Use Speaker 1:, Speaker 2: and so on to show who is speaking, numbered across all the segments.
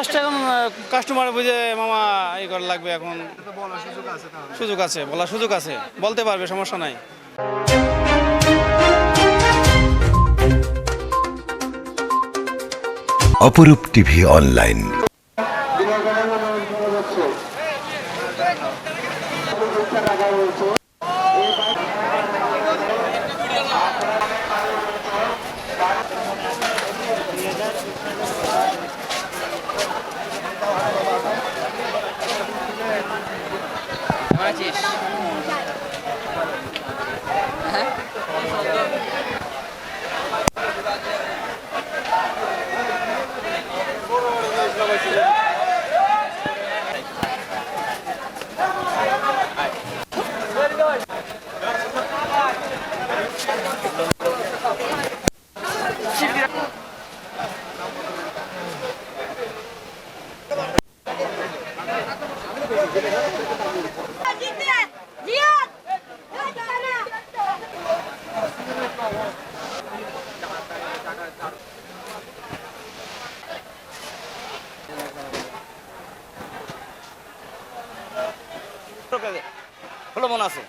Speaker 1: Last এখন customer বুঝে মামা এই করা লাগবে এখন। সুযোগ আছে, বলার সুযোগ আছে, বলতে পারবে, সমস্যা নাই।
Speaker 2: অপরূপ টিভি অনলাইন।
Speaker 3: হলো মনে আছে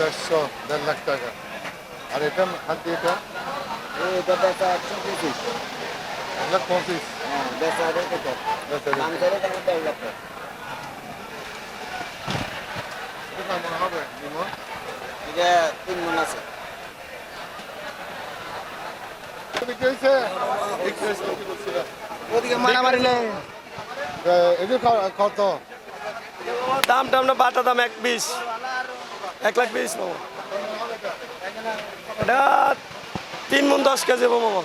Speaker 4: দেড়শো 1.5 লাখ টাকা। আর এটা হাত দিয়ে এটা
Speaker 3: এটা বেচা 125
Speaker 4: 1,25,000।
Speaker 3: বেচা রেট কত দাম ধরে তার মধ্যে 1 লাখ টাকা।
Speaker 4: এটা মনে হবে নিমন
Speaker 3: এটা 3 মণ আছে।
Speaker 4: বিক্রি হয়েছে কি বলছিল
Speaker 3: ওদিকে মারামারিলে
Speaker 4: এদের কত
Speaker 5: দাম টাম না বাটা দাম 120 1,20,000 মামা। এটা 3 মণ 10 কেজি মামা।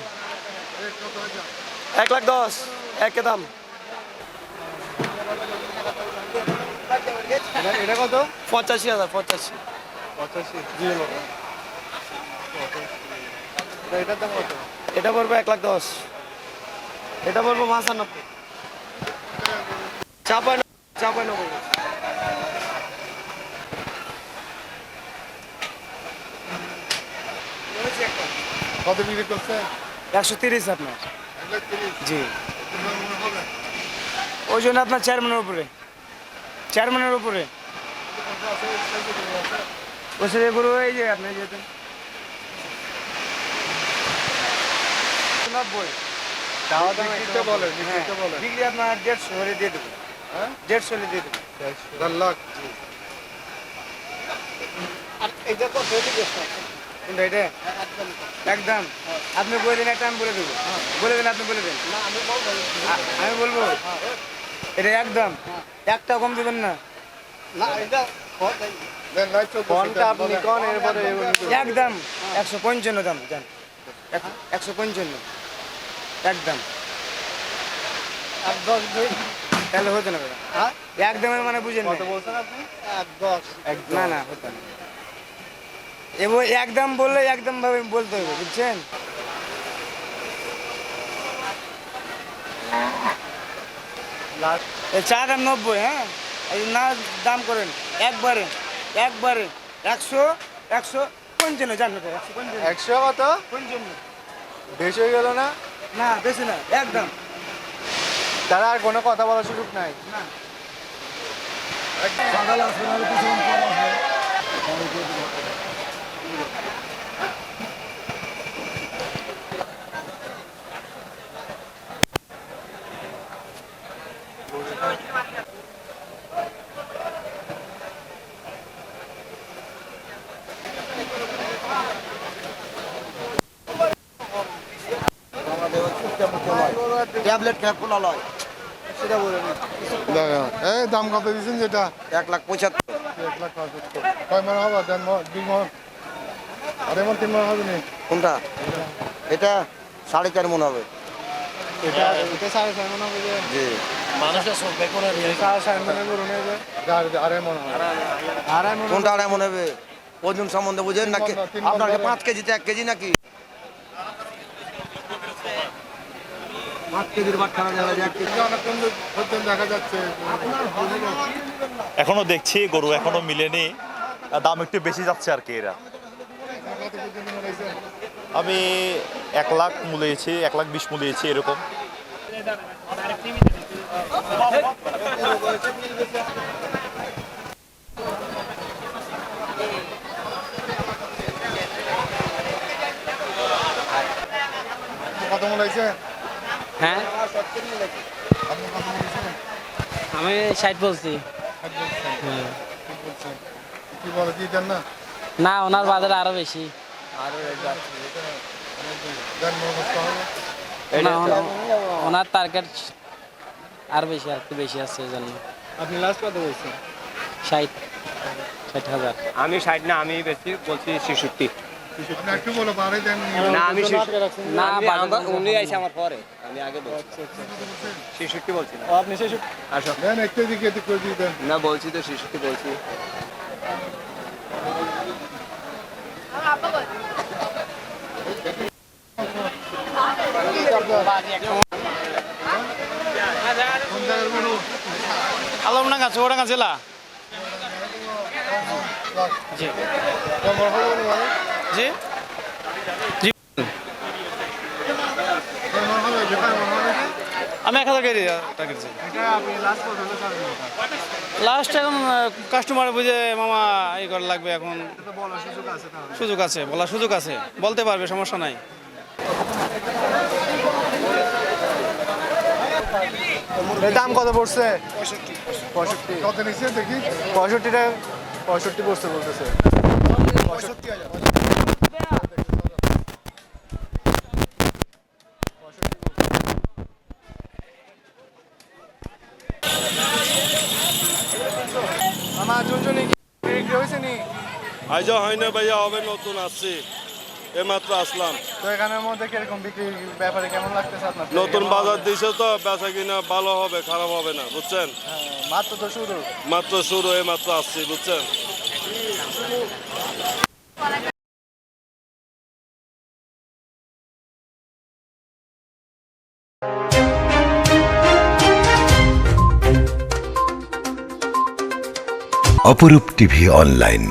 Speaker 5: 1,10,000 একে দাম।
Speaker 4: এটা কত
Speaker 5: 85,000 85।
Speaker 4: 85
Speaker 5: জি মামা।
Speaker 4: এটার দাম কত
Speaker 5: এটা পড়বে 1,10,000। এটা পড়বে 95। চাপাই নেবো।
Speaker 4: কত বিক্রি করছে
Speaker 5: 130 আপনার।
Speaker 4: 1,30,000
Speaker 5: জি
Speaker 4: মনে হবে
Speaker 5: ওই জন্য আপনার 4 মণের উপরে 4 মণের উপরে বছরে গরু এই যে আপনি যেতে 90
Speaker 4: দাওয়া দাম বিক্রিতে বলে বিক্রিতে বলে
Speaker 5: বিক্রি আপনার 150 হলে দিয়ে দেবো।
Speaker 4: হ্যাঁ
Speaker 5: 150 হলে দিয়ে দেবো।
Speaker 4: 1.5 লাখ
Speaker 5: কোনটা এটা একদম আপনি বলে দিন, একটা আমি বলে দেবো। বলে দেন, আপনি বলে দেন। আমি বলবো এটা একদম একটা কম দেবেন না।
Speaker 4: দেন নাই 14 আপনি কোন এরপরে
Speaker 5: একদম 155 দাম জান। 155 একদম। তাহলে হতো না দাদা। একদমের মানে বুঝেন না।
Speaker 4: বলছেন আপনি 1.10
Speaker 5: না না হতো না। এবার একদম বললে একদম ভাবে বলতে হবে, বুঝছেন? এই চা দাম 90। হ্যাঁ এই না দাম করেন একবারে 155 জান।
Speaker 4: 100 কত
Speaker 5: 155
Speaker 4: বেশি হয়ে গেল না
Speaker 5: না বেশি না একদম।
Speaker 4: তারা আর কোনো কথা বলার সুযোগ নাই
Speaker 5: না
Speaker 3: ট্যাবলেট খেয়ে পোলা লয় সেটা বলে
Speaker 4: এই দাম কত দিচ্ছেন যেটা
Speaker 3: 1,75,000।
Speaker 4: 1,75,000 কয় মন হবে দেন 2 মন আর এমন 3 মন হবে না
Speaker 3: কোনটা এটা 4.5 মণ হবে।
Speaker 4: এটা 4.5 মন হবে যে
Speaker 3: জি
Speaker 5: মানুষের সব বেকরা দিয়ে
Speaker 4: 4.5 মনের গরু নেবে আড়াই মন হবে আড়াই মন
Speaker 3: কোনটা 2.5 মণ হবে? ওজন সম্বন্ধে বুঝেন নাকি?
Speaker 4: 3 মণ
Speaker 3: আপনার 5 কেজিতে 1 কেজি নাকি?
Speaker 4: অনেকক্ষণ হচ্ছে দেখা যাচ্ছে
Speaker 6: এখনো দেখছি গরু এখনো মিলেনি, দাম একটু বেশি যাচ্ছে আর কি এরা।
Speaker 4: কত পর্যন্ত মনে
Speaker 6: আমি 1 লাখ মূলিয়েছি, 1,20,000 মূলিয়েছি এরকম।
Speaker 4: কত মনে হয়েছে?
Speaker 5: হ্যাঁ
Speaker 4: আপনি কত মনে হয়েছে?
Speaker 5: আমি 60 বলছি।
Speaker 4: কি বলে কি দেন না?
Speaker 5: না, ওনার বাজারে আরো বেশি।
Speaker 4: দেন মনে করতে হবে।
Speaker 5: ওনার টার্গেট আর বেশি, আর একটু বেশি আছে এই জন্য।
Speaker 1: আপনি লাস্ট কত বলছেন?
Speaker 5: 60,000।
Speaker 7: আমি 60 না, আমি বেশি বলছি 66।
Speaker 4: আপনি একটু বলো বাড়ে দেন
Speaker 7: না আমি
Speaker 5: না, বাজারে
Speaker 7: উনি আইছে আমার পরে, আমি আগে বলছি 66 বলছি না।
Speaker 1: আপনি 66
Speaker 7: আসো
Speaker 4: দেন একটু দিকে একটু করে দিয়ে দেন।
Speaker 7: না, বলছি তো 66 বলছি।
Speaker 4: কোন জায়গার গরু?
Speaker 1: আলমডাঙ্গা চৌডাঙ্গা জেলা। জি
Speaker 4: কেমন হবে বলো ভাই?
Speaker 1: জি
Speaker 4: কেমন হবে? বেকার মনে হবে?
Speaker 1: আমি 1000 কেজি টার্গেট। লাস্ট এখন কাস্টমার বুঝে মামা এই করা লাগবে এখন। সুযোগ আছে, বলার সুযোগ আছে, বলতে পারবে, সমস্যা নাই।
Speaker 5: দাম কত পড়ছে?
Speaker 4: 65 কত নিচ্ছে দেখি?
Speaker 5: 65 টাকা, 65 পড়ছে বলতেছে।
Speaker 4: 65,000
Speaker 5: আমার চুনচুনি বিক্রি হয়েছে নি?
Speaker 8: আইজা হয় না ভাইয়া, হবে, নতুন আসছি, এইমাত্র আসলাম।
Speaker 5: তো এখানের মধ্যে কিরকম বিক্রির ব্যাপারে কেমন লাগতেছে আপনার?
Speaker 8: নতুন বাজার দিছে তো, বেচা কিনা ভালো হবে, খারাপ হবে না, বুঝছেন।
Speaker 5: মাত্র তো শুরু।
Speaker 8: মাত্র শুরু, এইমাত্র আসছি, বুঝছেন।
Speaker 2: অপরূপ টিভি অনলাইন।